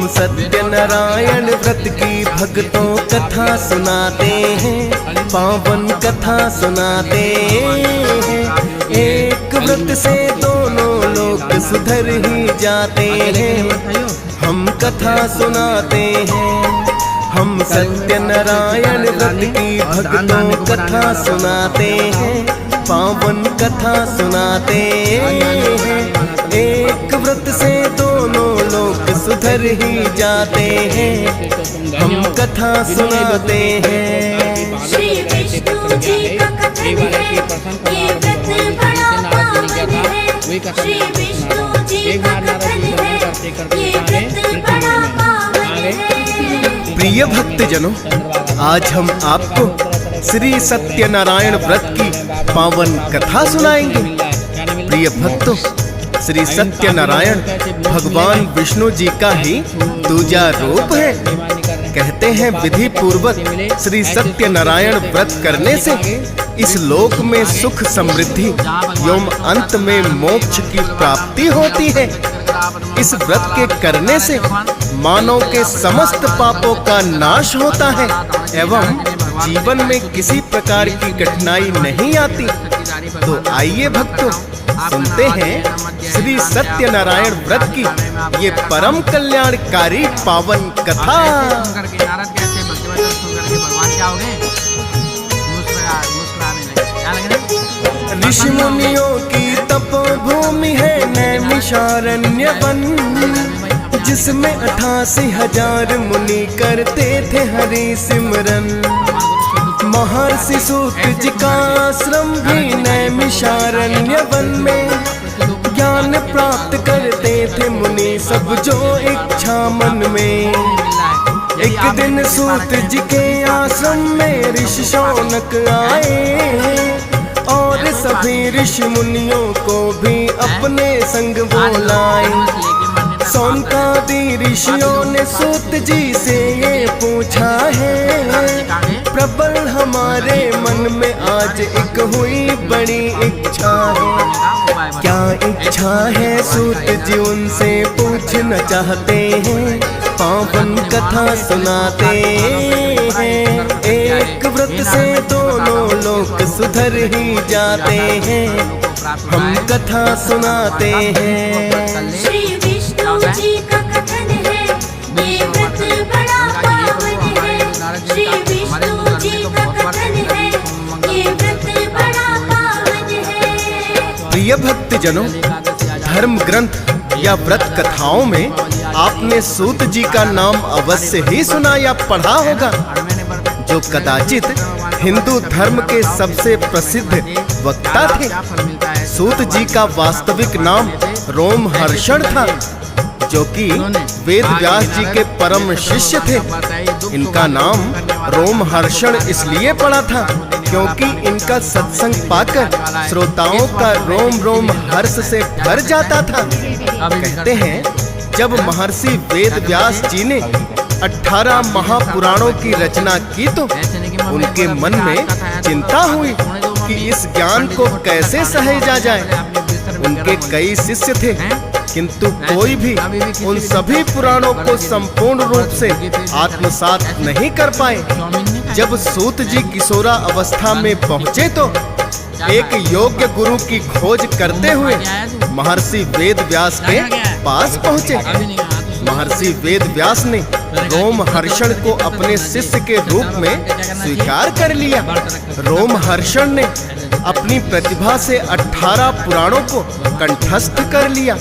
हम सत्यनारायण व्रत की भक्तों कथा सुनाते हैं, पावन कथा सुनाते हैं। एक व्रत से दोनों लोग सुधर ही जाते हैं, हम कथा सुनाते हैं। हम सत्यनारायण व्रत की भक्तों कथा सुनाते हैं, पावन कथा सुनाते हैं। एक व्रत से दोनों लोग सुधर ही जाते हैं, हम कथा सुनाते हैं। श्री विष्णु जी का कथन है, ये व्रत बड़ा पावन है। श्री विष्णु जी का कथन है, ये व्रत बड़ा पावन है। प्रिय भक्तजनों, आज हम आपको श्री सत्यनारायण व्रत की पावन कथा सुनाएंगे। प्रिय भक्तों, श्री सत्यनारायण भगवान विष्णु जी का ही दूजा रूप है। कहते हैं विधि पूर्वक श्री सत्यनारायण व्रत करने से इस लोक में सुख समृद्धि एवं अंत में मोक्ष की प्राप्ति होती है। इस व्रत के करने से मानव के समस्त पापों का नाश होता है एवं जीवन में किसी प्रकार की कठिनाई नहीं आती। तो आइए भक्तों, सुनते हैं श्री सत्यनारायण व्रत की ये परम कल्याणकारी पावन कथा। ऋषि मुनियों की तपोभूमि है नैमिषारण्य वन, जिसमें 88,000 मुनि करते थे हरि सिमरन। महर्षि सूत जी का आश्रम भी नैमिषारण्य वन में, ज्ञान प्राप्त करते थे मुनि सब जो इच्छा मन में। एक दिन सूत जी के आश्रम में ऋषि शौनक आए और सभी ऋषि मुनियों को भी अपने संग बुलाए। सौनकादि ऋषियों ने सूत जी से ये पूछा है, प्रबल हमारे मन में आज एक हुई बड़ी इच्छा है। क्या इच्छा है सूत जी उनसे पूछना चाहते हैं, पावन कथा सुनाते हैं। एक व्रत से दोनों लोग सुधर ही जाते हैं, हम कथा सुनाते हैं। श्री विष्णु जी का कथन है, ये व्रत बड़ा पावन है। श्री विष्णु जी का कथन है, ये व्रत बड़ा पावन है। प्रिय भक्तजनों, धर्म ग्रंथ या व्रत कथाओं में आपने सूत जी का नाम अवश्य ही सुना या पढ़ा होगा, जो कदाचित हिंदू धर्म के सबसे प्रसिद्ध वक्ता थे। सूत जी का वास्तविक नाम रोमहर्षण था, जो कि वेद व्यास जी के परम शिष्य थे। इनका नाम रोमहर्षण इसलिए पड़ा था क्योंकि इनका सत्संग पाकर श्रोताओं का रोम रोम हर्ष से भर जाता था। कहते हैं जब महर्षि वेद व्यास जी ने 18 महापुराणों की रचना की तो उनके मन में चिंता हुई कि इस ज्ञान को कैसे सहेजा जाए। उनके कई शिष्य थे, किंतु कोई भी उन सभी पुराणों को संपूर्ण रूप से आत्मसात नहीं कर पाए। जब सूत जी किशोरा अवस्था में पहुँचे तो एक योग्य गुरु की खोज करते हुए महर्षि वेद व्यास के पास पहुँचे। महर्षि वेद व्यास ने रोमहर्षण को अपने शिष्य के रूप में स्वीकार कर लिया। रोमहर्षण ने अपनी प्रतिभा से 18 पुराणों को कंठस्थ कर लिया।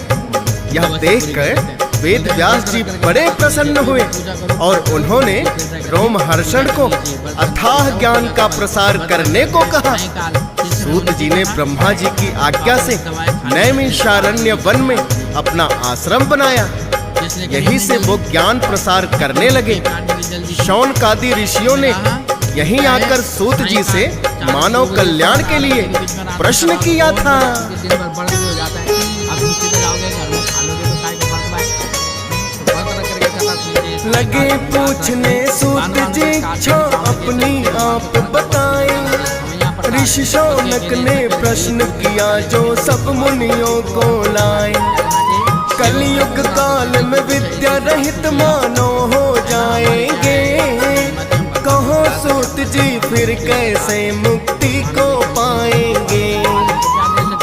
यह देखकर वेद व्यास जी बड़े प्रसन्न हुए और उन्होंने रोमहर्षण को अथाह ज्ञान का प्रसार करने को कहा। सूत जी ने ब्रह्मा जी की आज्ञा से नैमिषारण्य वन में अपना आश्रम बनाया। यहीं से वो ज्ञान प्रसार करने लगे। शौनकादि ऋषियों ने यहीं आकर सूत जी से मानव कल्याण के लिए प्रश्न किया था। लगे पूछने सूत जी इच्छा अपनी आप बताए। ऋषि शौनक ने प्रश्न किया जो सब मुनियों को लाए। कलयुग काल में विद्या रहित मानो हो जाएंगे। कहो सूत जी फिर कैसे मुक्ति को पाएंगे।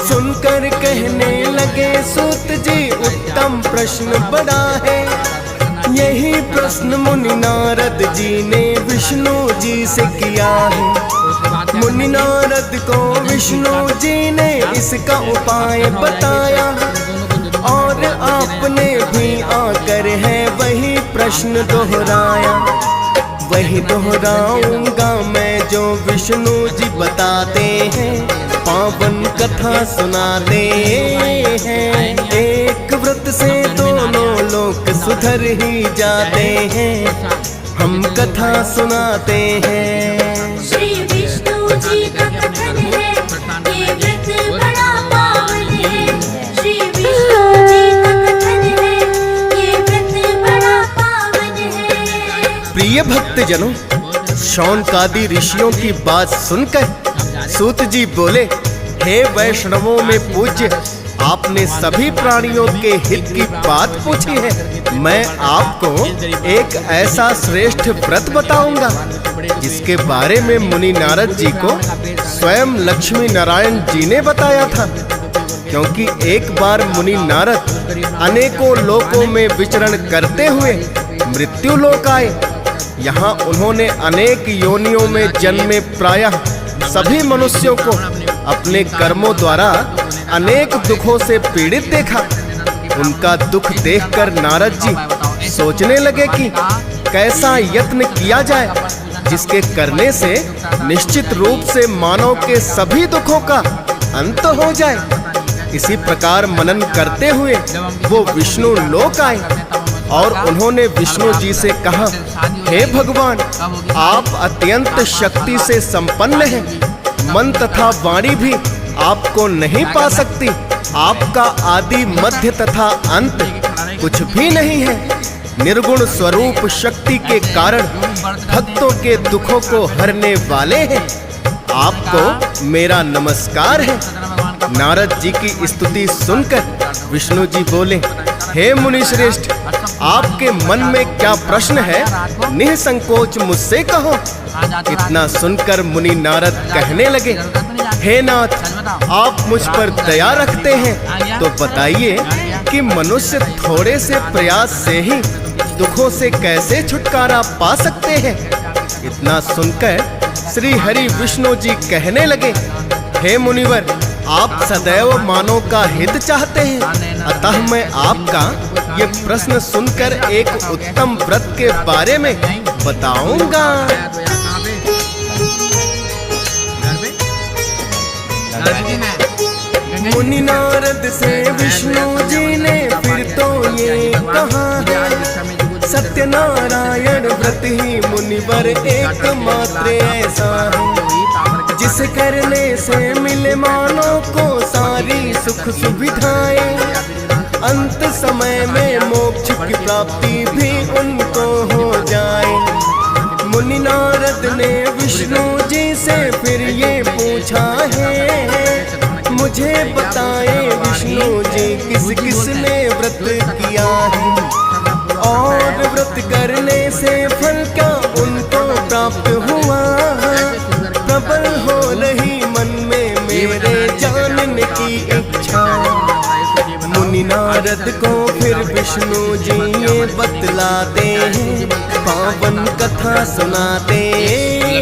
सुनकर कहने लगे सूत जी उत्तम प्रश्न बड़ा है। यही प्रश्न मुनि नारद जी ने विष्णु जी से किया है। मुनि नारद को विष्णु जी ने इसका उपाय बताया और आपने भी आकर है वही प्रश्न दोहराया। वही दोहराऊंगा मैं जो विष्णु जी बताते हैं, पावन कथा सुनाते हैं। एक व्रत से दोनों लोक सुधर ही जाते हैं, हम कथा सुनाते हैं। श्री विष्णु जी का कथन है, ये व्रत बड़ा पावन है। श्री विष्णु जी का कथन है, ये व्रत बड़ा पावन है। प्रिय भक्तजनों, शौनकादि ऋषियों की बात सुनकर सूत जी बोले, हे वैष्णवों में पूज्य, आपने सभी प्राणियों के हित की बात पूछी है। मैं आपको एक ऐसा श्रेष्ठ व्रत बताऊंगा जिसके बारे में मुनि नारद जी को स्वयं लक्ष्मी नारायण जी ने बताया था। क्योंकि एक बार मुनि नारद अनेकों लोकों में विचरण करते हुए मृत्यु लोक आए। यहाँ उन्होंने अनेक योनियों में जन्मे प्रायः सभी मनुष्यों को अपने कर्मों द्वारा अनेक दुखों से पीड़ित देखा। उनका दुख देखकर नारद जी सोचने लगे कि कैसा यत्न किया जाए जिसके करने से निश्चित रूप से मानव के सभी दुखों का अंत हो जाए। इसी प्रकार मनन करते हुए वो विष्णु लोक आए और उन्होंने विष्णु जी से कहा, हे भगवान, आप अत्यंत शक्ति से संपन्न हैं। मन तथा वाणी भी आपको नहीं पा सकती। आपका आदि मध्य तथा अंत कुछ भी नहीं है। निर्गुण स्वरूप शक्ति के कारण भक्तों के दुखों को हरने वाले हैं। आपको मेरा नमस्कार है। नारद जी की स्तुति सुनकर विष्णु जी बोले, हे मुनि श्रेष्ठ, आपके मन में क्या प्रश्न है, निसंकोच मुझसे कहो। इतना सुनकर मुनि नारद कहने लगे, हे नाथ, आप मुझ पर दया रखते हैं तो बताइए कि मनुष्य थोड़े से प्रयास से ही दुखों से कैसे छुटकारा पा सकते हैं। इतना सुनकर श्री हरि विष्णु जी कहने लगे, हे मुनिवर, आप सदैव मानव का हित चाहते हैं, अतः मैं आपका ये प्रश्न सुनकर एक उत्तम व्रत के बारे में बताऊंगा। मुनि नारद से विष्णु जी ने फिर तो ये कहा है, सत्यनारायण व्रत ही मुनिवर एकमात्र ऐसा है जिसे करने से मिले मानव को सारी सुख सुविधाएं। अंत समय में मोक्ष की प्राप्ति भी उनको हो जाए। मुनि नारद ने विष्णु जी से फिर ये पूछा है, मुझे बताए विष्णु जी किस किस ने व्रत किया है और व्रत करने से फल क्या उनको प्राप्त हुआ। प्रबल हो रही मन में मेरे जानने की इच्छा। मुनि नारद को फिर विष्णु जी ये बतलाते हैं, पावन कथा सुनाते हैं।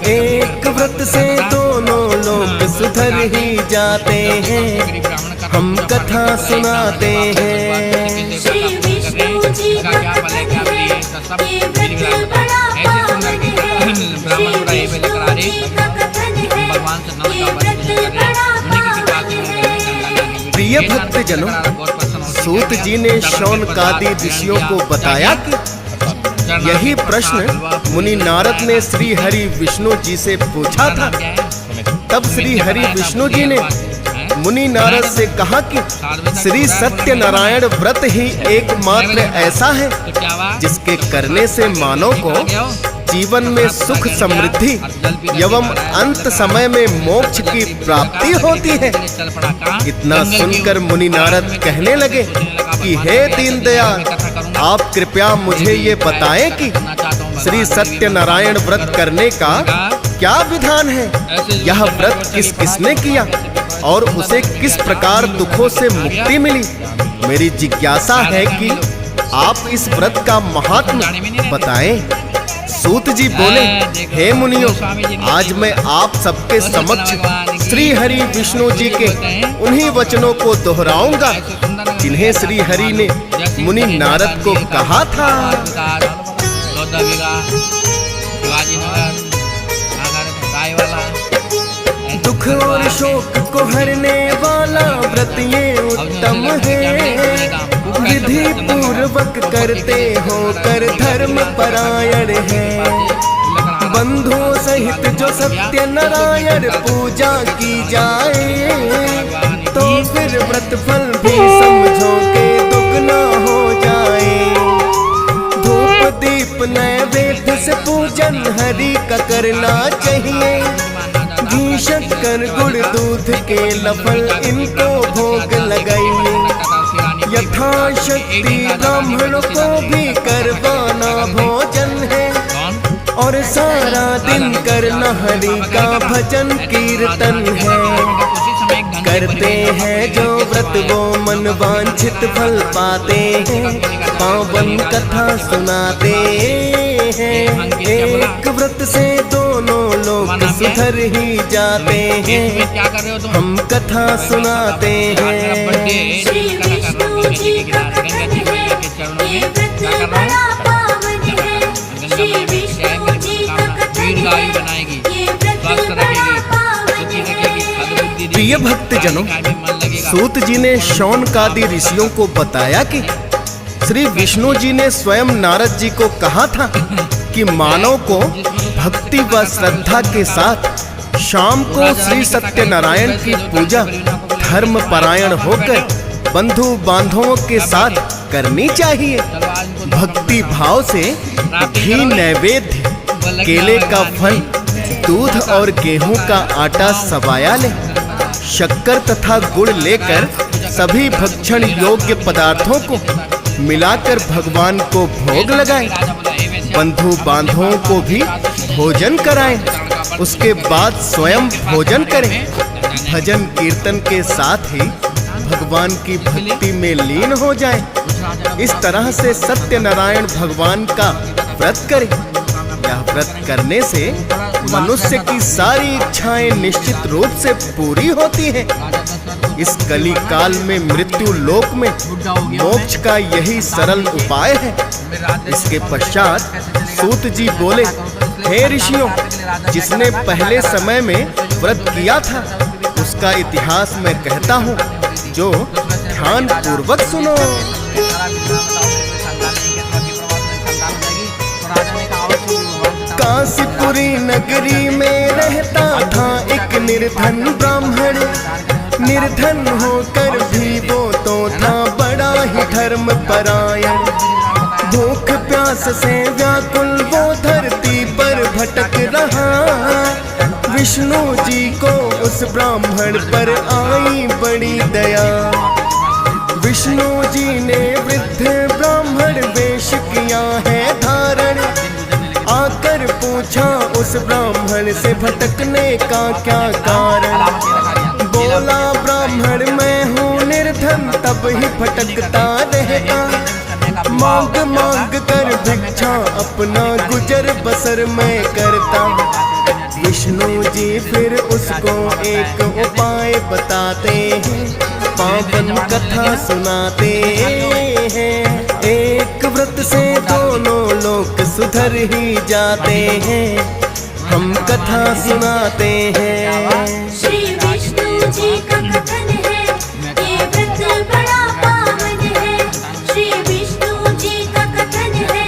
एक व्रत से दोनों लोग सुधर ही जाते हैं, हम कथा सुनाते हैं। श्री विष्णु जी का कथन है, ये व्रत बड़ा पावन है। श्री विष्णु जी का कथन है, ये व्रत बड़ा पावन है। प्रिय भक्तजनों, सूत जी ने शौनकादि ऋषियों को बताया कि यही प्रश्न मुनि नारद ने श्री हरि विष्णु जी से पूछा था। तब श्री हरि विष्णु जी ने मुनि नारद से कहा कि श्री सत्यनारायण व्रत ही एकमात्र ऐसा है जिसके करने से मानव को जीवन में सुख समृद्धि एवं अंत समय में मोक्ष की प्राप्ति होती है। इतना सुनकर मुनि नारद कहने लगे, कि हे दीनदयाल, आप कृपया मुझे ये बताएं कि श्री सत्यनारायण व्रत करने का क्या विधान है। यह व्रत किस किसने किया और उसे किस प्रकार दुखों से मुक्ति मिली। मेरी जिज्ञासा है कि आप इस व्रत का महात्म्य बताएं। सूत जी बोले, हे मुनियों, आज मैं आप सबके समक्ष श्री हरि विष्णु जी के उन्हीं वचनों को दोहराऊंगा जिन्हें श्री हरि ने मुनि नारद को कहा था। दुख और शोक को हरने वाला व्रत ये उत्तम है, विधि पूर्वक करते हो कर धर्म परायण है। बंधुओं सहित जो सत्य नारायण पूजा की जाए, तो फिर व्रत फल भी समझो के दुगना हो जाए। धूप दीप नैवेद्य से पूजन हरि का करना चाहिए। घी शक्कर गुड़ दूध के लफल इनको भोग लगाइए। यथाशक्ति ब्राह्मणों को भी करवाना भोजन है, और सारा दिन करना हरि का भजन कीर्तन है। करते हैं जो व्रत वो मन वांछित फल पाते हैं, पावन कथा सुनाते हैं। एक व्रत से दोनों लोग सुधर ही जाते हैं, हम कथा सुनाते हैं। श्री विष्णु जी का कथन है, ये व्रत बड़ा पावन है। श्री विष्णु जी का कथन है, ये व्रत बड़ा पावन है। प्रिय भक्तजनों, सूत जी ने शौनकादि ऋषियों को बताया कि श्री विष्णु जी ने स्वयं नारद जी को कहा था कि मानव को भक्ति व श्रद्धा के साथ शाम को श्री सत्यनारायण की पूजा धर्म परायण होकर बंधु बांधवों के साथ करनी चाहिए। भक्ति भाव से घी नैवेद्य, केले का फल, दूध और गेहूं का आटा सवाया ले, शक्कर तथा गुड़ लेकर सभी भक्षण योग्य पदार्थों को मिलाकर भगवान को भोग लगाएं। बंधु बांधवों को भी भोजन कराएं। उसके बाद स्वयं भोजन करें। भजन कीर्तन के साथ ही भगवान की भक्ति में लीन हो जाएं। इस तरह से सत्यनारायण भगवान का व्रत करें। यह व्रत करने से मनुष्य की सारी इच्छाएं निश्चित रूप से पूरी होती हैं। इस कली काल में मृत्यु लोक में मोक्ष का यही सरल उपाय है। इसके पश्चात सूत जी बोले, हे ऋषियों, जिसने पहले समय में व्रत किया था उसका इतिहास मैं कहता हूँ, जो ध्यान पूर्वक सुनो। काशीपुरी नगरी में रहता था एक निर्धन ब्राह्मण। निर्धन होकर भी वो तो था बड़ा ही धर्म परायण। भूख प्यास से व्याकुल वो धरती पर भटक रहा। विष्णु जी को उस ब्राह्मण पर आई बड़ी दया। विष्णु जी ने वृद्ध ब्राह्मण वेश किया है धारण। आकर पूछा उस ब्राह्मण से भटकने का क्या कारण। बोला ब्राह्मण, मैं हूँ निर्धन तब ही भटकता रहता। मांग मांग कर भिक्षा अपना गुजर बसर मैं करता। विष्णु जी फिर उसको एक उपाय बताते हैं, पावन कथा सुनाते हैं। एक व्रत से दोनों लोग सुधर ही जाते हैं, हम कथा सुनाते हैं। श्री विष्णु जी का कथन है, ये व्रत बड़ा पावन है। श्री विष्णु जी का कथन है,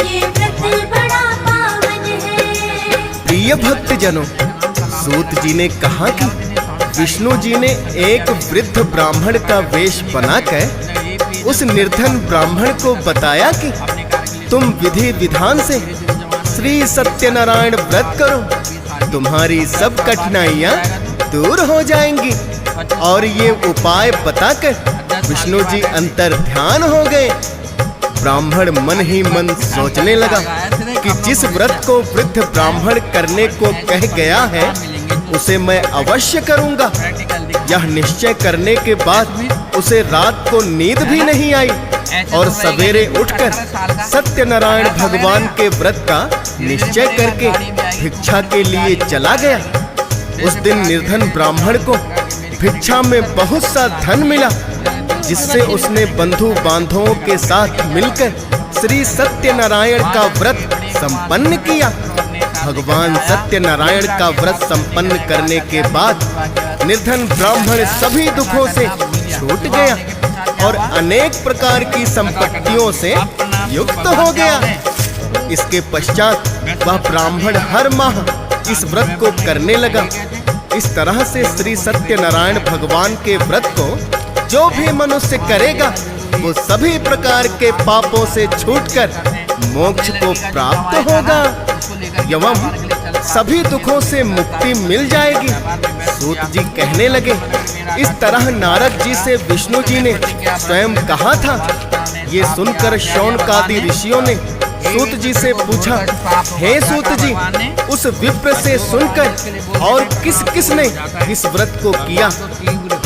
ये व्रत बड़ा पावन है। प्रिय भक्तजनों, सूत जी ने कहा कि विष्णु जी ने एक वृद्ध ब्राह्मण का वेश बनाकर उस निर्धन ब्राह्मण को बताया कि तुम विधि विधान से श्री सत्यनारायण व्रत करो, तुम्हारी सब कठिनाइयां दूर हो जाएंगी। और ये उपाय बताकर विष्णु जी अंतर ध्यान हो गए। ब्राह्मण मन ही मन सोचने लगा कि जिस व्रत को वृद्ध ब्राह्मण करने को कह गया है उसे मैं अवश्य करूंगा। यह निश्चय करने के बाद उसे रात को नींद भी नहीं आई और सवेरे उठकर सत्यनारायण भगवान के व्रत का निश्चय करके भिक्षा के लिए चला गया। उस दिन निर्धन ब्राह्मण को भिक्षा में बहुत सा धन मिला, जिससे उसने बंधु बांधवों के साथ मिलकर श्री सत्यनारायण का व्रत संपन्न किया। भगवान सत्यनारायण का व्रत संपन्न करने के बाद निर्धन ब्राह्मण सभी दुखों से छूट गया और अनेक प्रकार की संपत्तियों से युक्त हो गया। इसके पश्चात वह ब्राह्मण हर माह इस व्रत को करने लगा। इस तरह से श्री सत्यनारायण भगवान के व्रत को जो भी मनुष्य करेगा वो सभी प्रकार के पापों से छूटकर मोक्ष को प्राप्त होगा एवं सभी दुखों से मुक्ति मिल जाएगी। सूत जी कहने लगे, इस तरह नारद जी से विष्णु जी ने स्वयं कहा था। ये सुनकर शौनकादि ऋषियों ने सूत जी से पूछा, हे सूत जी, उस विप्र से सुनकर और किस किस ने इस व्रत को किया,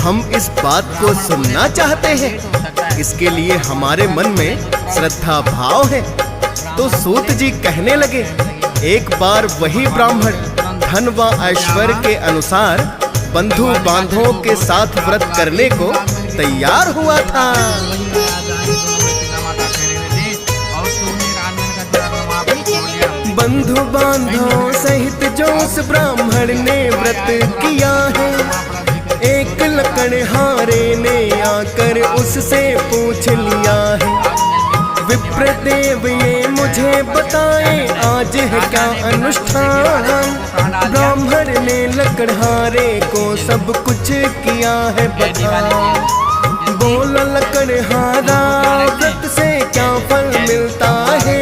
हम इस बात को सुनना चाहते हैं। इसके लिए हमारे मन में श्रद्धा भाव है। तो सूत जी कहने लगे, एक बार वही ब्राह्मण धन व ऐश्वर्य के अनुसार बंधु बांधवों के साथ व्रत करने को तैयार हुआ था। बंधु बांधवों सहित जो उस ब्राह्मण ने व्रत किया है, एक लकड़हारे ने आकर उससे पूछ लिया है, विप्रदेव ये मुझे बताए आज है क्या अनुष्ठान। ब्राह्मण ने लकड़हारे को सब कुछ किया है बता। बोला लकड़हारा, व्रत से क्या फल मिलता है।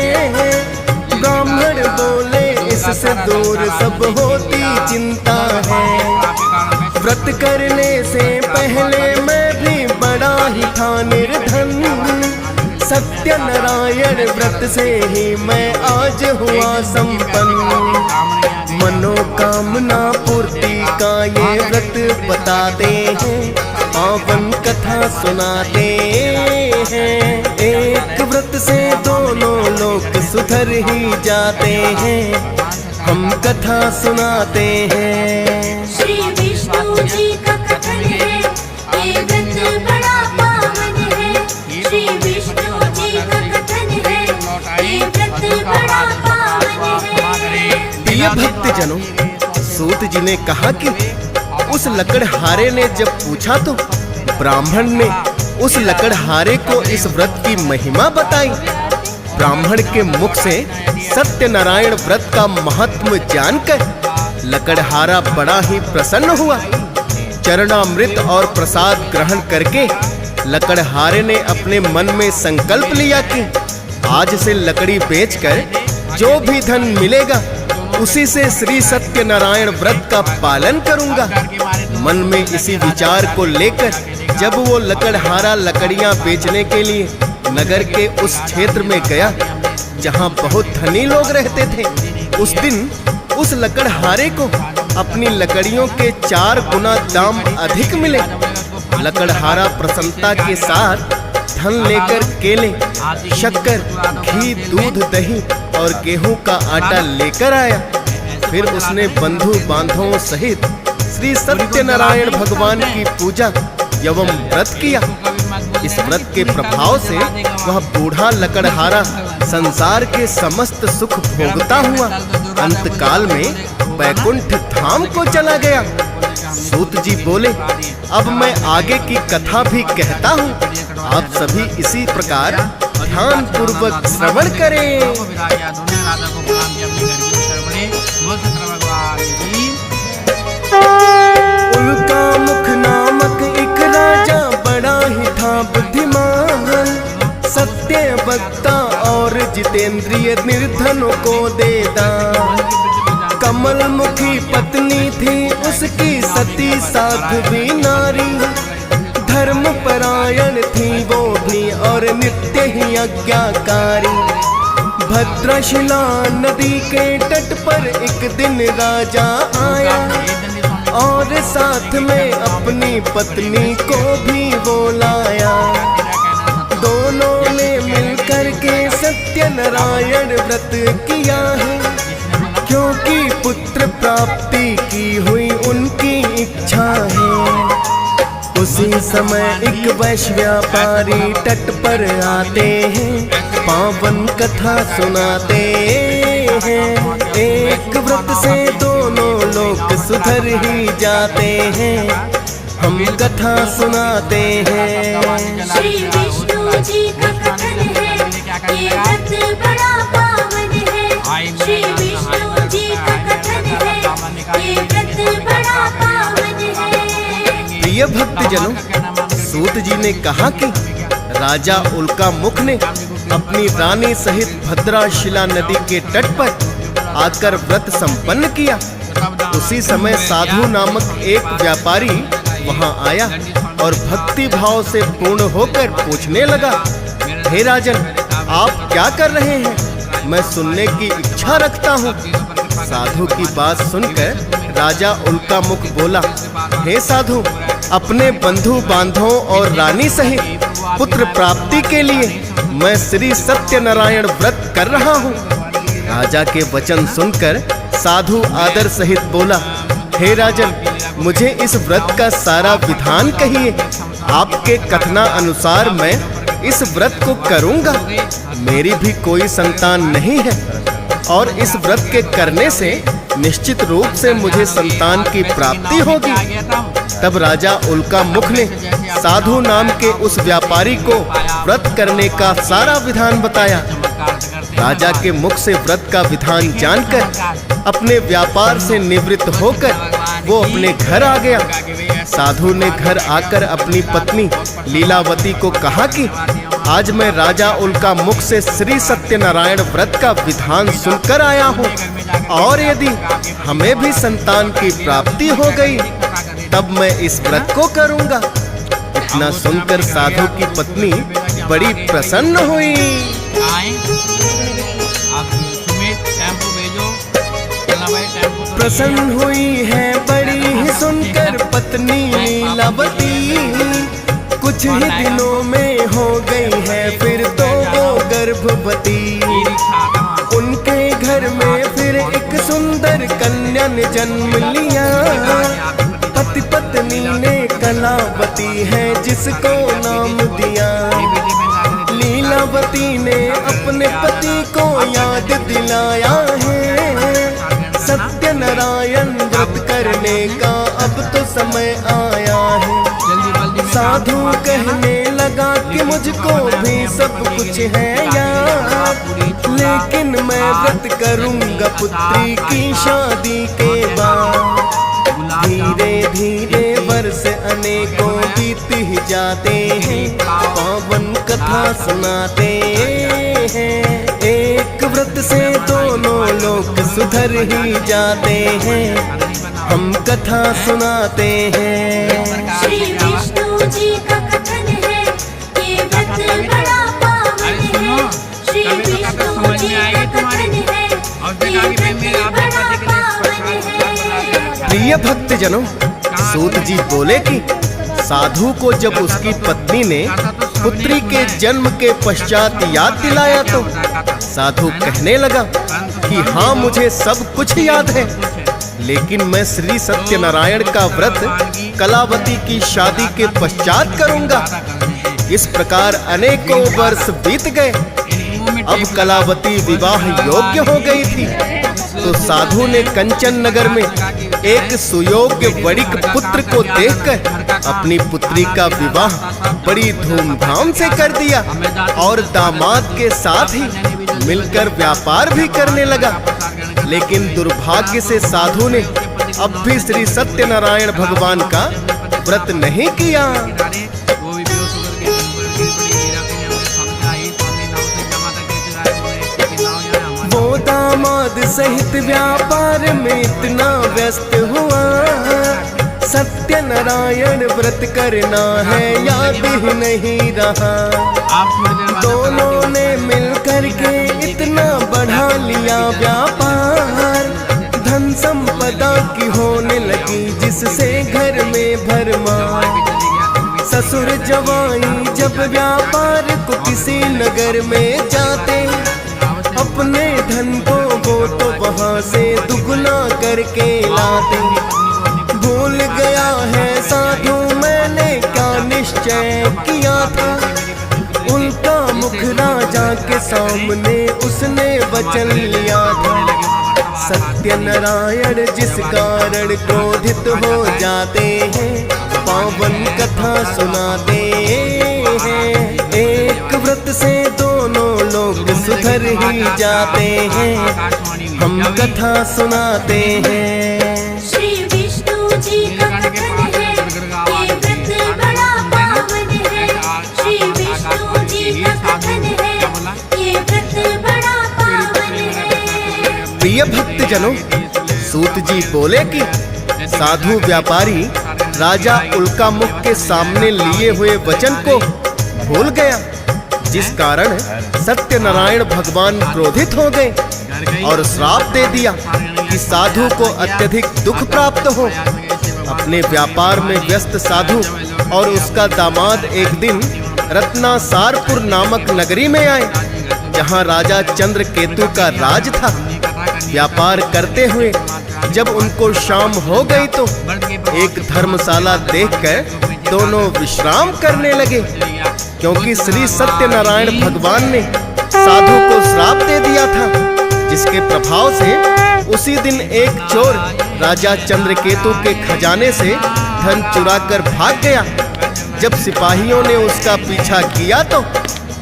ब्राह्मण बोले, इससे दूर सब होती चिंता है। व्रत करने से पहले मैं भी बड़ा ही था निर्धन, सत्यनारायण व्रत से ही मैं आज हुआ संपन्न। मनोकामना पूर्ति का ये व्रत बताते हैं, पावन कथा सुनाते हैं। एक व्रत से दोनों लोग सुधर ही जाते हैं, हम कथा सुनाते हैं। श्री विष्णु जी का कथन है, ये व्रत बड़ा पावन है। श्री विष्णु जी का कथन है, ये व्रत बड़ा पावन है। प्रिय भक्तजनों, सूत जी ने कहा कि उस लकड़हारे ने जब पूछा तो ब्राह्मण ने उस लकड़हारे को इस व्रत की महिमा बताई। ब्राह्मण के मुख से सत्यनारायण व्रत का महत्व जानकर लकड़हारा बड़ा ही प्रसन्न हुआ। चरणामृत और प्रसाद ग्रहण करके लकड़हारे ने अपने मन में संकल्प लिया कि आज से लकड़ी बेचकर जो भी धन मिलेगा उसी से श्री सत्यनारायण व्रत का पालन करूंगा। मन में इसी विचार को लेकर जब वो लकड़हारा लकड़ियां बेचने के लिए नगर के उस क्षेत्र में गया जहां बहुत धनी लोग रहते थे, उस दिन उस लकड़हारे को अपनी लकड़ियों के 4 गुना दाम अधिक मिले। लकड़हारा प्रसन्नता के साथ धन लेकर केले, शक्कर, घी, दूध, दही और गेहूं का आटा लेकर आया। फिर उसने बंधु बांधवों सहित श्री सत्यनारायण भगवान की पूजा एवं व्रत किया। इस व्रत के प्रभाव से वह बूढ़ा लकड़हारा संसार के समस्त सुख भोगता हुआ अंतकाल में वैकुंठ धाम को चला गया। सूत जी बोले, अब मैं आगे की कथा भी कहता हूँ, आप सभी इसी प्रकार ध्यान पूर्वक श्रवण करें। उल्का मुख नामक एक राजा बड़ा ही था बुद्धिमान, सत्य वक्ता और जितेंद्रिय निर्धनों को दे दान। कमल मुखी पत्नी थी उसकी सती साध्वी नारी, धर्म परायण नारायण थी वो भी और नित्य ही आज्ञाकारी। भद्रशिला नदी के तट पर एक दिन राजा आया और साथ में अपनी पत्नी को भी वो लाया। दोनों ने मिलकर के सत्यनारायण व्रत किया है, क्योंकि पुत्र प्राप्ति की हुई उनकी इच्छा है। उसी समय एक वैश्य व्यापारी तट पर आते हैं, पावन कथा सुनाते हैं। एक व्रत से दोनों लोग सुधर ही जाते हैं, हम कथा सुनाते हैं। श्री विष्णु जी का कथन है, ये व्रत बड़ा पावन है। श्री विष्णु जी का कथन है, ये व्रत बड़ा पावन है। प्रिय भक्तजनों, सूत जी ने कहा कि राजा उल्कामुख ने अपनी रानी सहित भद्राशिला नदी के तट पर आकर व्रत संपन्न किया। उसी समय साधु नामक एक व्यापारी वहां आया और भक्ति भाव से पूर्ण होकर पूछने लगा, हे राजन, आप क्या कर रहे हैं? मैं सुनने की इच्छा रखता हूँ। साधु की बात सुनकर राजा उल्कामुख बोला, हे साधु, अपने बंधु बांधवों और रानी सहित पुत्र प्राप्ति के लिए मैं श्री सत्यनारायण व्रत कर रहा हूँ। राजा के वचन सुनकर साधु आदर सहित बोला, हे राजन, मुझे इस व्रत का सारा विधान कहिए। आपके कथना अनुसार मैं इस व्रत को करूँगा। मेरी भी कोई संतान नहीं है और इस व्रत के करने से निश्चित रूप से मुझे संतान की प्राप्ति होगी। तब राजा उल्कामुख ने साधु नाम के उस व्यापारी को व्रत करने का सारा विधान बताया। राजा के मुख से व्रत का विधान जानकर अपने व्यापार से निवृत्त होकर वो अपने घर आ गया। साधु ने घर आकर अपनी पत्नी लीलावती को कहा कि आज मैं राजा उल्कामुख से श्री सत्यनारायण व्रत का विधान सुनकर आया हूँ, और यदि हमें भी संतान की प्राप्ति हो गई तब मैं इस व्रत को करूँगा। इतना सुनकर साधु की पत्नी बड़ी प्रसन्न हुई। प्रसन्न हुई है बड़ी ही सुनकर पत्नी लीलावती। कुछ ही दिनों में हो गई है फिर तो वो गर्भवती। उनके घर में फिर एक सुंदर कन्या ने जन्म लिया। पति पत्नी ने कलावती है जिसको नाम दिया। लीलावती ने अपने पति को याद दिलाया है, सत्यनारायण व्रत करने का अब तो समय आया है। साधु कहने लगा कि मुझको भी सब कुछ है यार, लेकिन मैं व्रत करूंगा पुत्री की शादी के बाद। धीरे धीरे वर्ष अनेकों बीत ही जाते हैं, पावन कथा सुनाते हैं। एक व्रत से दोनों लोग सुधर ही जाते हैं, हम कथा सुनाते हैं। श्री विष्णु जी का कथन है, ये व्रत बड़ा पावन है। श्री विष्णु जी का कथन है, ये व्रत बड़ा पावन है। प्रिय भक्तजनों, सूत जी बोले कि साधु को जब उसकी पत्नी ने पुत्री के जन्म के पश्चात याद दिलाया तो साधु कहने लगा कि हाँ, मुझे सब कुछ याद है, लेकिन मैं श्री सत्यनारायण का व्रत कलावती की शादी के पश्चात करूंगा। इस प्रकार अनेकों वर्ष बीत गए। अब कलावती विवाह योग्य हो गई थी, तो साधु ने कंचन नगर में एक सुयोग्य वणिक पुत्र को देखकर अपनी पुत्री का विवाह बड़ी धूमधाम से कर दिया और दामाद के साथ ही मिलकर व्यापार भी करने लगा। लेकिन दुर्भाग्य से साधु ने अब भी श्री सत्यनारायण भगवान का व्रत नहीं किया। वो दामाद सहित व्यापार में इतना व्यस्त हुआ, सत्यनारायण व्रत करना है याद ही नहीं रहा। दोनों ने मिलकर के इतना बढ़ा लिया व्यापार, धन संपदा की होने लगी जिससे घर में भरमार। ससुर जवाई जब व्यापार को किसी नगर में जाते, अपने धन को वो तो वहाँ से दुगना करके लाते। भूल गया है साधु मैंने क्या निश्चय किया था, उनका मुख राजा के सामने उसने वचन लिया था। सत्यनारायण जिस कारण क्रोधित हो जाते हैं, पावन कथा सुनाते हैं। एक व्रत से दोनों लोग सुधर ही जाते हैं, हम कथा सुनाते हैं। श्री विष्णु जी का कथन है, ये व्रत बड़ा पावन है। श्री विष्णु जी का कथन है, ये व्रत बड़ा पावन है। प्रिय भक्तजनों, सूत जी बोले कि साधु व्यापारी राजा उल्कामुख के सामने लिए हुए वचन को भूल गया, जिस कारण सत्यनारायण भगवान क्रोधित हो गए और श्राप दे दिया कि साधु को अत्यधिक दुख प्राप्त हो। अपने व्यापार में व्यस्त साधु और उसका दामाद एक दिन रत्नासारपुर नामक नगरी में आए, जहां राजा चंद्रकेतु का राज था। व्यापार करते हुए जब उनको शाम हो गई तो एक धर्मशाला देखकर दोनों विश्राम करने लगे, क्योंकि श्री सत्यनारायण भगवान ने साधु को श्राप दे दिया था, जिसके प्रभाव से उसी दिन एक चोर राजा चंद्रकेतु के खजाने से धन चुराकर भाग गया। जब सिपाहियों ने उसका पीछा किया तो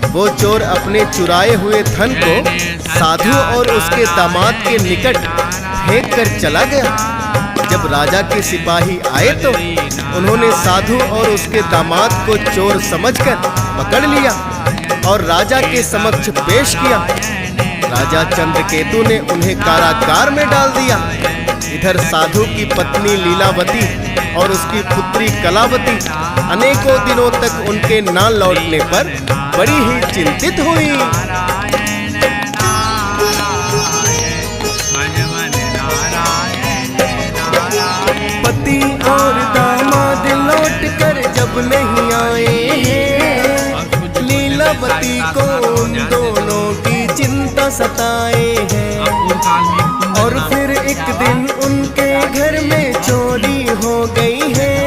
वो चोर अपने चुराए हुए धन को साधु और उसके दामाद के निकट फेंक कर चला गया। जब राजा के सिपाही आए तो उन्होंने साधु और उसके दामाद को चोर समझकर पकड़ लिया और राजा के समक्ष पेश किया। राजा चंद्रकेतु ने उन्हें कारागार में डाल दिया। इधर साधु की पत्नी लीलावती और उसकी पुत्री कलावती अनेकों दिनों तक उनके न लौटने पर बड़ी ही चिंतित हुई। पति और दामाद लौट कर जब नहीं आए हैं, लीलावती को उन दोनों की चिंता सताए हैं। और फिर एक दिन उनके घर में चोरी हो गई है।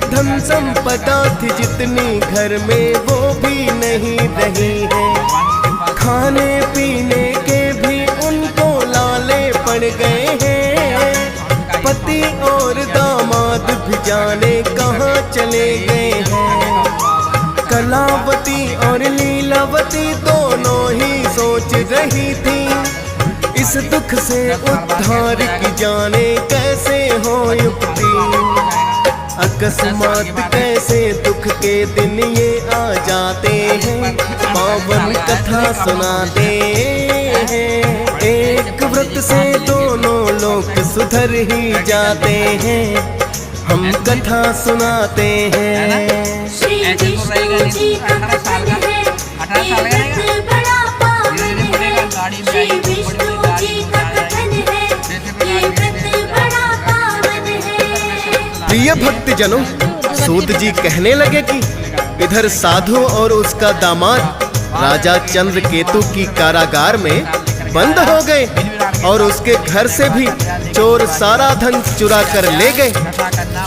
धन संपदा थी जितनी घर में वो भी नहीं रही है। खाने पीने के भी उनको लाले पड़ गए हैं। पति और दामाद भी जाने कहाँ चले गए हैं। कलावती और लीलावती दोनों ही सोच रही थी, इस दुख से उद्धार की जाने कैसे हो युक्ति। अकस्मात कैसे दुख के दिन ये आ जाते हैं, पावन कथा सुनाते हैं। एक व्रत से दोनों लोग सुधर ही जाते हैं, हम कथा सुनाते हैं। श्री विष्णु जी का कथन है, ये व्रत बड़ा पावन है। श्री विष्णु जी का कथन है, ये व्रत बड़ा पावन है। प्रिय भक्तजनों, सूत जी कहने लगे कि इधर साधु और उसका दामाद राजा चंद्रकेतु की कारागार में बंद हो गए और उसके घर से भी चोर सारा धन चुरा कर ले गए।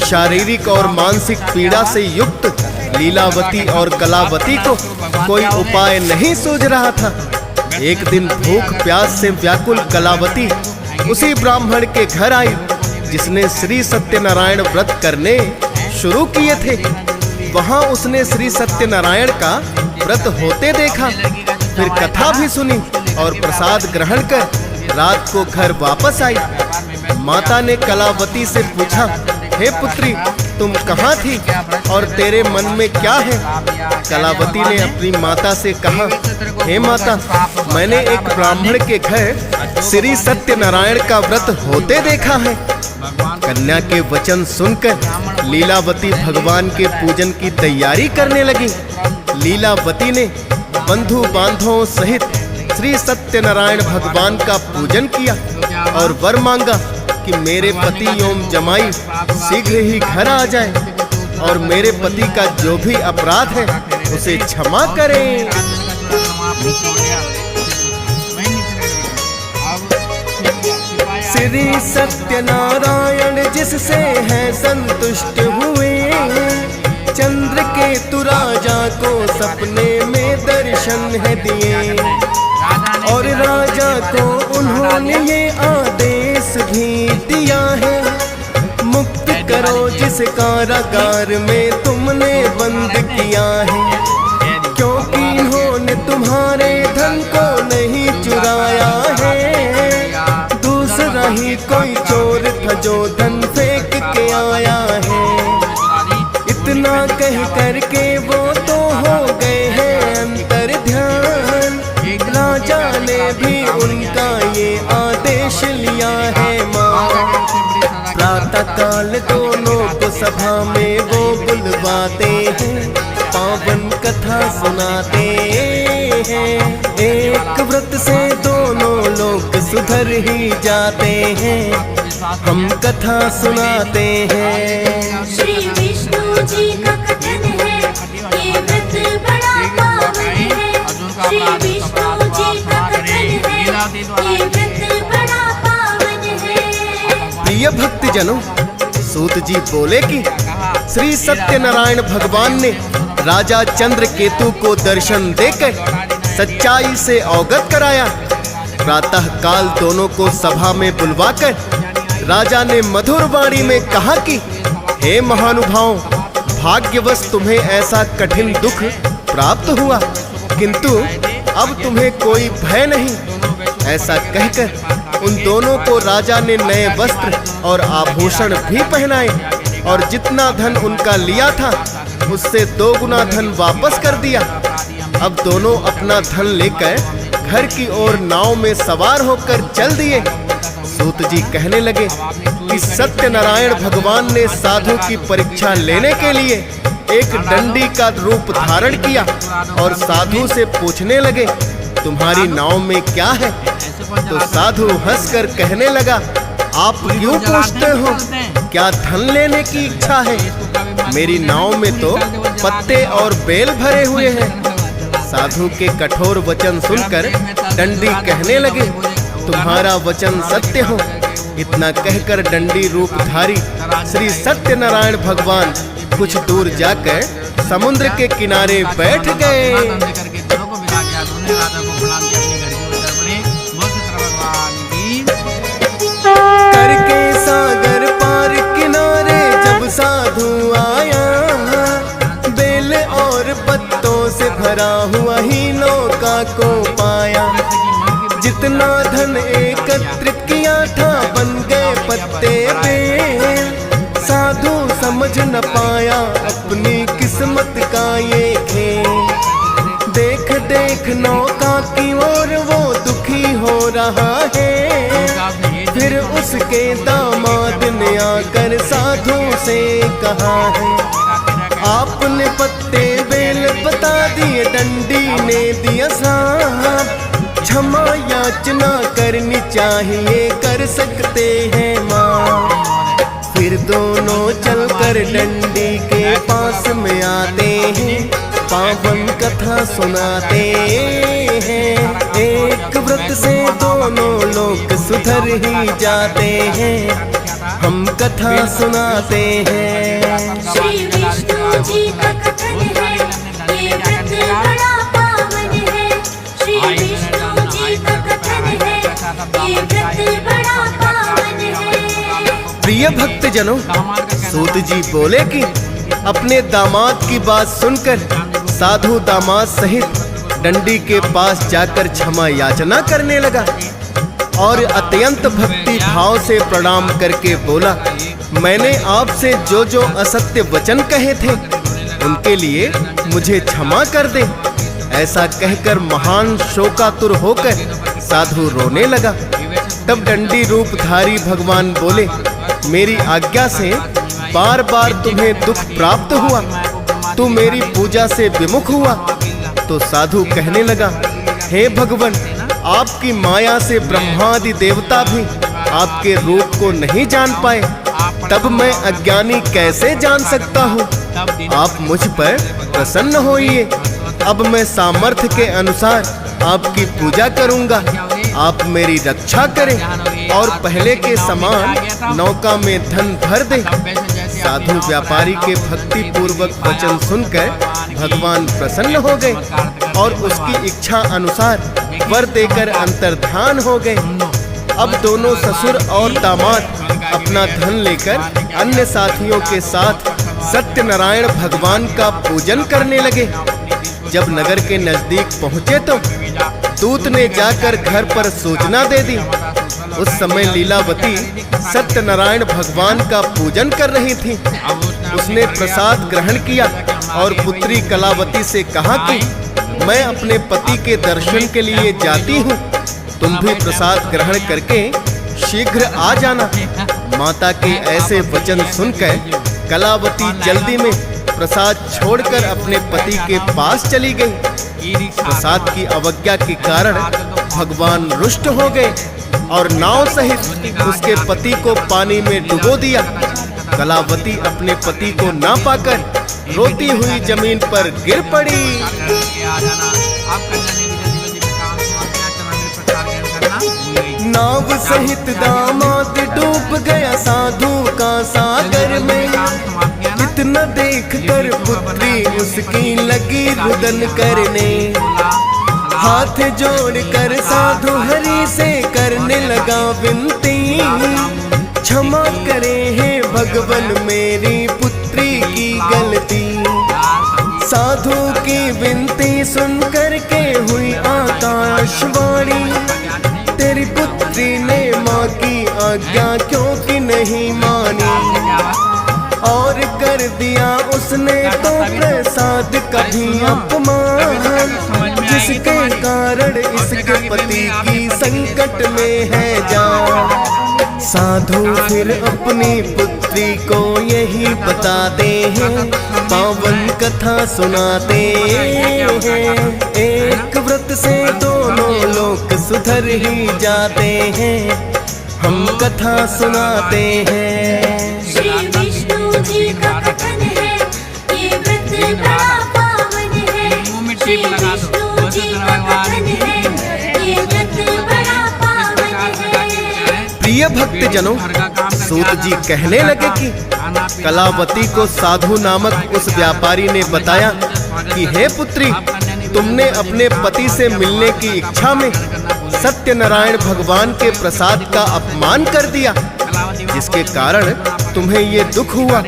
शारीरिक और मानसिक पीड़ा से युक्त लीलावती और कलावती को कोई उपाय नहीं सूझ रहा था। एक दिन भूख प्यास से व्याकुल कलावती उसी ब्राह्मण के घर आई जिसने श्री सत्यनारायण व्रत करने शुरू किए थे। वहां उसने श्री सत्यनारायण का व्रत होते देखा, फिर कथा भी सुनी और प्रसाद ग्रहण कर रात को घर वापस आई। माता ने कलावती से पूछा, हे पुत्री, तुम कहाँ थी और तेरे मन में क्या है? कलावती ने अपनी माता से कहा, हे माता, मैंने एक ब्राह्मण के घर श्री सत्यनारायण का व्रत होते देखा है। कन्या के वचन सुनकर लीलावती भगवान के पूजन की तैयारी करने लगी। लीलावती ने बंधु बांधवों सहित श्री सत्यनारायण भगवान का पूजन किया और वर मांगा कि मेरे पति एवं जमाई शीघ्र ही घर आ जाए और मेरे पति का जो भी अपराध है उसे क्षमा करें। श्री सत्यनारायण जिससे है संतुष्ट हुए, चंद्र केतु राजा को सपने में दर्शन है दिए और राजा को उन्होंने ये आदेश भी दिया है, मुक्त करो जिस कारागार में तुमने बंद किया है, क्योंकि इन्होंने तुम्हारे धन को नहीं चुराया है, दूसरा ही कोई चोर था जो धन फेंक के आया है। इतना कह करके वो तो हो गए हैं अंतर ध्यान, राजा ने भी उनका ये आदेश लिया है माँ। प्रातः काल दोनों को सभा में वो बुलवाते हैं, पावन कथा सुनाते हैं, एक व्रत से दोनों लोग सुधर ही जाते हैं, हम कथा सुनाते हैं। श्री विष्णु जी का कथन है, ये व्रत बड़ा पावन है। श्री विष्णु जी का कथन है, ये व्रत बड़ा पावन है। प्रिय भक्तजनों, सूत जी बोले कि श्री सत्यनारायण भगवान ने राजा चंद्रकेतु को दर्शन देकर सच्चाई से अवगत कराया। प्रातः काल दोनों को सभा में बुलवाकर राजा ने मधुर वाणी में कहा कि हे महानुभाव, भाग्यवश तुम्हें ऐसा कठिन दुख प्राप्त हुआ, किंतु अब तुम्हें कोई भय नहीं। ऐसा कहकर उन दोनों को राजा ने नए वस्त्र और आभूषण भी पहनाए और जितना धन उनका लिया था उससे 2 गुना धन वापस कर दिया। अब दोनों अपना धन लेकर घर की ओर नाव में सवार होकर चल दिए। सूत जी कहने लगे कि सत्यनारायण भगवान ने साधु की परीक्षा लेने के लिए एक डंडी का रूप धारण किया और साधु से पूछने लगे, तुम्हारी नाव में क्या है? तो साधु हंसकर कहने लगा, आप क्यों पूछते हो? क्या धन लेने की इच्छा है? मेरी नाव में तो पत्ते और बेल भरे हुए हैं। साधु के कठोर वचन सुनकर डंडी कहने लगे, तुम्हारा वचन सत्य हो। इतना कहकर डंडी रूपधारी श्री सत्यनारायण भगवान कुछ दूर जाकर समुद्र के किनारे बैठ गए। करके सागर पार किनारे जब साधु आया, बेल और पत्तों से भरा हुआ ही नौका को पाया। जितना धन एकत्रित किया था बन गए पत्ते बेल, साधु समझ न पाया अपनी किस्मत का ये खेल। देख देख नौका की ओर वो दुखी हो रहा है, फिर उसके दामाद ने आकर साधु से कहा है, आपने पत्ते बेल बता दिए, डंडी ने दिया साथ, क्षमा याचना करनी चाहिए, कर सकते हैं माँ। फिर दोनों चलकर डंडी के पास में आते हैं, पावन कथा सुनाते हैं। एक व्रत से दोनों लोग सुधर ही जाते हैं, हम कथा सुनाते हैं। श्री विष्णु जी का कथन है, ये व्रत बड़ा पावन है। श्री विष्णु जी का कथन है, ये व्रत बड़ा पावन है। प्रिय भक्तजनों, सूत जी बोले कि अपने दामाद की बात सुनकर साधु दामाद सहित डंडी के पास जाकर क्षमा याचना करने लगा और अत्यंत भक्ति भाव से प्रणाम करके बोला, मैंने आपसे जो जो असत्य वचन कहे थे उनके लिए मुझे क्षमा कर दे। ऐसा कहकर महान शोकातुर होकर साधु रोने लगा। तब डंडी रूपधारी भगवान बोले, मेरी आज्ञा से बार बार तुम्हें दुख प्राप्त हुआ, तू मेरी पूजा से विमुख हुआ। तो साधु कहने लगा, हे भगवान, आपकी माया से ब्रह्मादि देवता भी आपके रूप को नहीं जान पाए, तब मैं अज्ञानी कैसे जान सकता हूँ। आप मुझ पर प्रसन्न होइए। अब मैं सामर्थ्य के अनुसार आपकी पूजा करूँगा। आप मेरी रक्षा करें और पहले के समान नौका में धन भर दें। साधु व्यापारी के भक्ति पूर्वक वचन सुनकर भगवान प्रसन्न हो गए और उसकी इच्छा अनुसार वर देकर अंतर्धान हो गए। अब दोनों ससुर और दामाद अपना धन लेकर अन्य साथियों के साथ सत्यनारायण भगवान का पूजन करने लगे। जब नगर के नजदीक पहुँचे तो दूत ने जाकर घर पर सूचना दे दी। उस समय लीलावती सत्यनारायण भगवान का पूजन कर रही थी। उसने प्रसाद ग्रहण किया और पुत्री कलावती से कहा कि मैं अपने पति के दर्शन के लिए जाती हूँ, तुम भी प्रसाद ग्रहण करके शीघ्र आ जाना। माता के ऐसे वचन सुनकर कलावती जल्दी में प्रसाद छोड़कर अपने पति के पास चली गई। प्रसाद की अवज्ञा के कारण भगवान रुष्ट हो गए और नाव सहित उसके पति को पानी में डुबो दिया। कलावती अपने पति को ना पाकर रोती हुई जमीन पर गिर पड़ी। नाव सहित दामाद डूब गया साधु का सागर में। इतना देखकर पुत्री उसकी लगी रुदन करने। हाथ जोड़कर साधु हरि से करने लगा विनती, क्षमा करे हे भगवान मेरी पुत्री की गलती। साधु की विनती सुन करके हुई आकाशवाणी, तेरी पुत्री ने माँ की आज्ञा क्यों कि नहीं मानी। और कर दिया उसने तो प्रसाद का भी अपमान, जिसके कारण इसके पति की संकट में है जान। साधु फिर अपनी पुत्री को यही बताते हैं, पावन कथा सुनाते हैं। एक व्रत से दोनों लोग सुधर ही जाते हैं, हम कथा सुनाते हैं। श्री विष्णु जी का कथन है, ये व्रत बड़ा पावन है। श्री विष्णु जी का कथन है, ये व्रत बड़ा पावन है। प्रिय भक्तजनों, सूत जी कहने लगे कि कलावती को साधु नामक उस व्यापारी ने बताया कि हे पुत्री, तुमने अपने पति से मिलने की इच्छा में सत्यनारायण भगवान के प्रसाद का अपमान कर दिया, जिसके कारण तुम्हें ये दुख हुआ।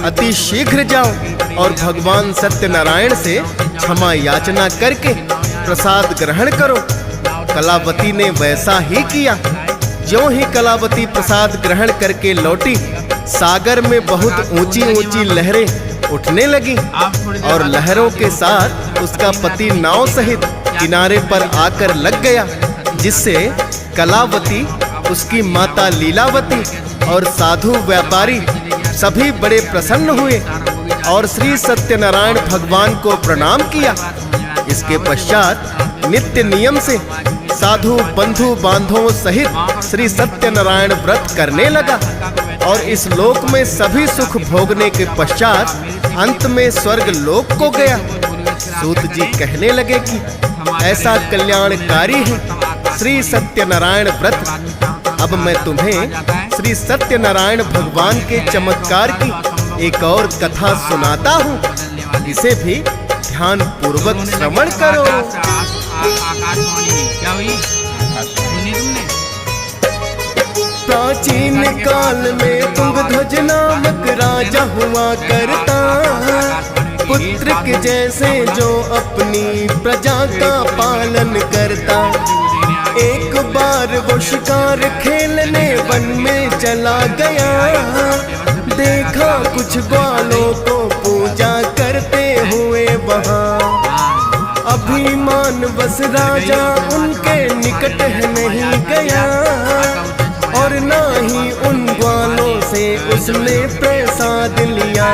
अति शीघ्र जाओ और भगवान सत्यनारायण से क्षमा याचना करके प्रसाद ग्रहण करो। कलावती ने वैसा ही किया। ज्यों ही कलावती प्रसाद ग्रहण करके लौटी, सागर में बहुत ऊंची ऊंची लहरें उठने लगी और लहरों के साथ उसका पति नाव सहित किनारे पर आकर लग गया, जिससे कलावती, उसकी माता लीलावती और साधु व्यापारी सभी बड़े प्रसन्न हुए और श्री सत्यनारायण भगवान को प्रणाम किया। इसके पश्चात नित्य नियम से साधु बंधु बांधवों सहित श्री सत्यनारायण व्रत करने लगा और इस लोक में सभी सुख भोगने के पश्चात अंत में स्वर्ग लोक को गया। सूत जी कहने लगे कि ऐसा कल्याणकारी है श्री सत्यनारायण व्रत। अब मैं तुम्हें श्री सत्यनारायण भगवान के चमत्कार की एक और कथा सुनाता हूँ, इसे भी ध्यान पूर्वक श्रवण करो। प्राचीन काल में तुंगध्वज नामक राजा हुआ करता, पुत्र के जैसे जो अपनी प्रजा का पालन करता। एक बार वो शिकार खेलने वन में चला गया, देखा कुछ ग्वालों को पूजा करते हुए वहाँ। अभिमान बस राजा उनके निकट नहीं गया और ना ही उन ग्वालों से उसने प्रसाद लिया।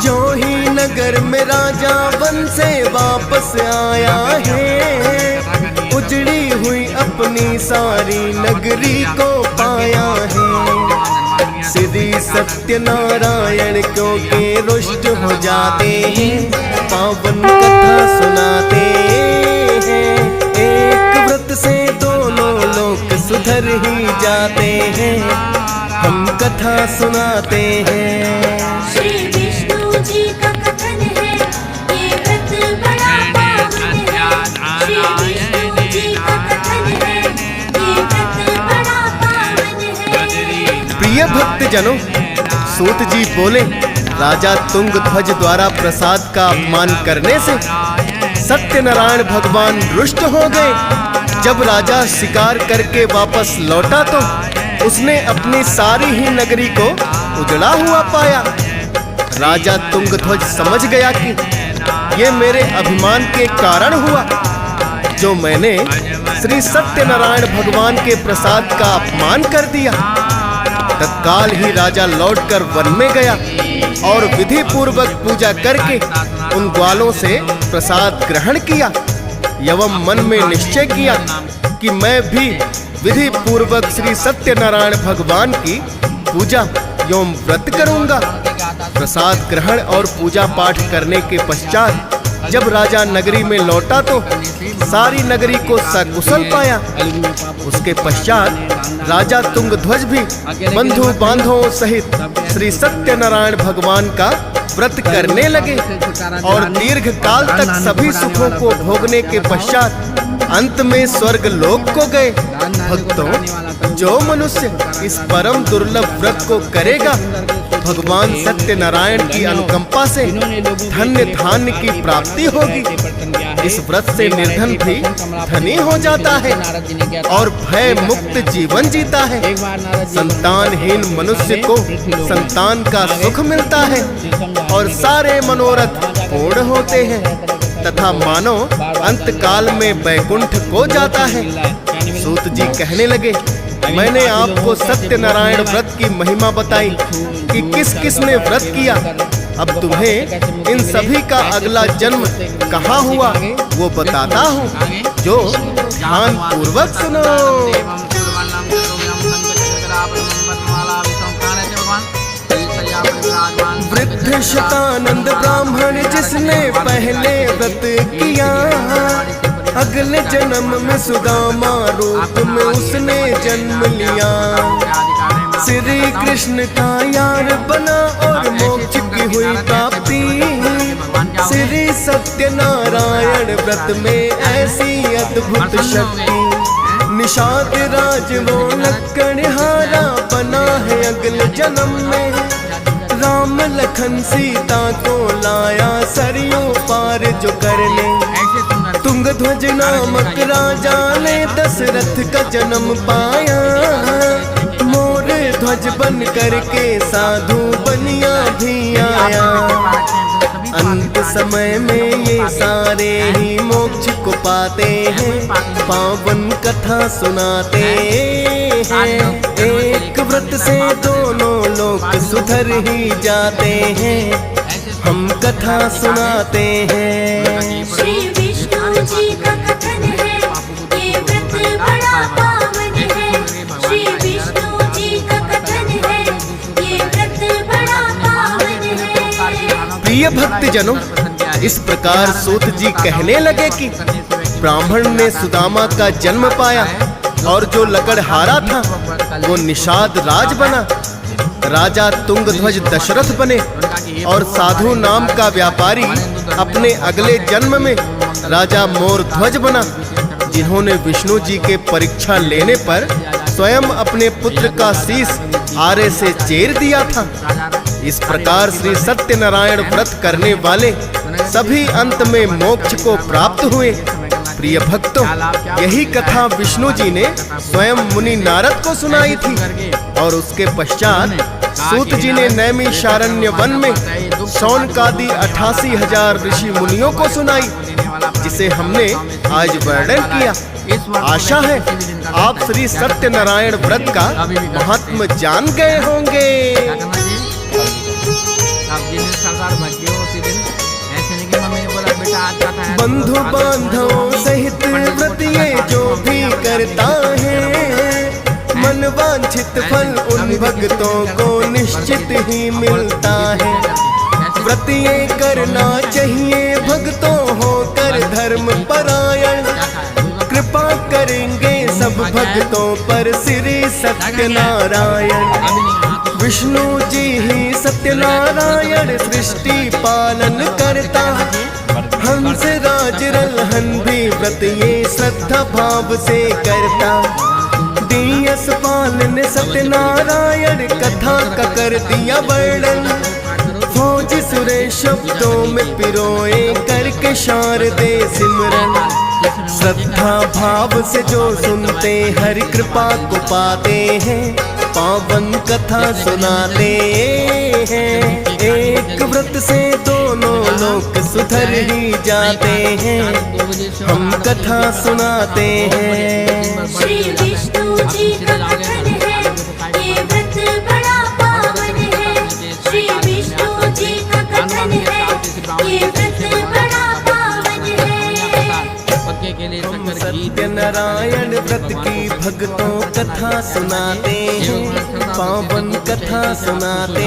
जो ही नगर में राजा वन से वापस आया है, उजड़ी हुई अपनी सारी नगरी को पाया है। श्री सत्यनारायण क्योंकि रुष्ट हो जाते हैं, पावन कथा सुनाते हैं। एक व्रत से दोनों लोग सुधर ही जाते हैं, हम कथा सुनाते हैं। श्री विष्णु जी का कथन है, ये व्रत बड़ा पावन है। श्री विष्णु जी का कथन है, ये व्रत बड़ा पावन है। प्रिय भक्त जनों, सूत जी बोले, राजा तुंगध्वज द्वारा प्रसाद का अपमान करने से सत्यनारायण भगवान रुष्ट हो गए। जब राजा शिकार करके वापस लौटा तो उसने अपनी सारी ही नगरी को उजड़ा हुआ पाया। राजा तुंगध्वज समझ गया कि ये मेरे अभिमान के कारण हुआ, जो मैंने श्री सत्यनारायण भगवान के प्रसाद का अपमान कर दिया। तत्काल ही राजा लौटकर वन में गया और विधि पूर्वक पूजा करके उन ग्वालों से प्रसाद ग्रहण किया एवं मन में निश्चय किया कि मैं भी विधि पूर्वक श्री सत्यनारायण भगवान की पूजा एवं व्रत करूंगा। प्रसाद ग्रहण और पूजा पाठ करने के पश्चात जब राजा नगरी में लौटा तो सारी नगरी को सकुशल पाया। उसके पश्चात राजा तुंगध्वज भी बंधु बांधवों सहित श्री सत्यनारायण भगवान का व्रत करने लगे और दीर्घ काल तक सभी सुखों को भोगने के पश्चात अंत में स्वर्ग लोक को गए। भक्तों, जो मनुष्य इस परम दुर्लभ व्रत को करेगा, भगवान सत्यनारायण की अनुकंपा से धन्य धान्य की प्राप्ति होगी। इस व्रत से निर्धन भी धनी हो जाता है और भय मुक्त जीवन जीता है। संतानहीन मनुष्य को संतान का सुख मिलता है और सारे मनोरथ पूर्ण होते हैं तथा मानव अंत काल में वैकुंठ को जाता है। सूत जी कहने लगे, मैंने आपको सत्यनारायण व्रत की महिमा बताई कि किस किस ने व्रत किया। अब तुम्हें इन सभी का अगला जन्म कहाँ हुआ वो बताता हूँ, जो ध्यान पूर्वक सुनो। वृद्ध शतानंद ब्राह्मण जिसने पहले व्रत किया, अगले जन्म में सुदामा रूप में उसने जन्म लिया। श्री कृष्ण का यार बना और मोक्ष की हुई प्राप्ति। श्री सत्यनारायण व्रत में ऐसी अद्भुत शक्ति। निषाद राज वो लक्कड़हारा बना है अगले जन्म में। राम लखन सीता को लाया सरयों पार जो करने। तुंगध्वज नामक राजा ने दशरथ का जन्म पाया। मोर ध्वज बन करके साधु बनिया भी आया। अंत समय में ये सारे ही मोक्ष को पाते हैं, पावन कथा सुनाते हैं। एक व्रत से दोनों लोग सुधर ही जाते हैं, हम कथा सुनाते हैं। श्री विष्णु जी का कथन है, ये व्रत बड़ा पावन है। श्री विष्णु जी का कथन है, ये व्रत बड़ा पावन है। प्रिय भक्त जनों, इस प्रकार सूत जी कहने लगे कि ब्राह्मण ने सुदामा का जन्म पाया और जो लकड़हारा था वो निषाद राज बना। राजा तुंगध्वज दशरथ बने और साधु नाम का व्यापारी अपने अगले जन्म में राजा मोरध्वज बना, जिन्होंने विष्णु जी के परीक्षा लेने पर स्वयं अपने पुत्र का शीश आरे से चीर दिया था। इस प्रकार श्री सत्यनारायण व्रत करने वाले सभी अंत में मोक्ष को प्राप्त हुए। प्रिय भक्तों, यही कथा विष्णु जी ने स्वयं मुनि नारद को सुनाई थी और उसके पश्चात सूत जी ने नैमिषारण्य वन में शौनकादि 88,000 ऋषि मुनियों को सुनाई। जिसे हमने आज वर्णन किया। आशा है आप श्री सत्यनारायण व्रत का महत्व जान गए होंगे। बंधु बांधवों सहित व्रत ये जो भी करता है, मन वांछित फल उन भक्तों को निश्चित ही मिलता है। व्रत ये करना चाहिए भक्तों होकर धर्म परायण, कृपा करेंगे सब भक्तों पर श्री सत्यनारायण। विष्णु जी ही सत्यनारायण सृष्टि पालन करता, हंस राज रलहन भी व्रत ये श्रद्धा भाव से करता। दियस पालन सत्यनारायण कथा का कर दिया वर्णन, फौज सुरेश शब्दों में पिरोए करके शारदे सिमरन। श्रद्धा भाव से जो सुनते हरि कृपा को पाते हैं, पावन कथा सुनाते हैं। एक व्रत से दोनों लोक सुधर ही जाते हैं, हम कथा सुनाते हैं। श्री विष्णु जी का कथन है, ये व्रत बड़ा पावन है। श्री विष्णु जी का कथन है, ये व्रत बड़ा पावन है। हम सत्यनारायण व्रत की भक्तों कथा सुनाते हैं, पावन कथा सुनाते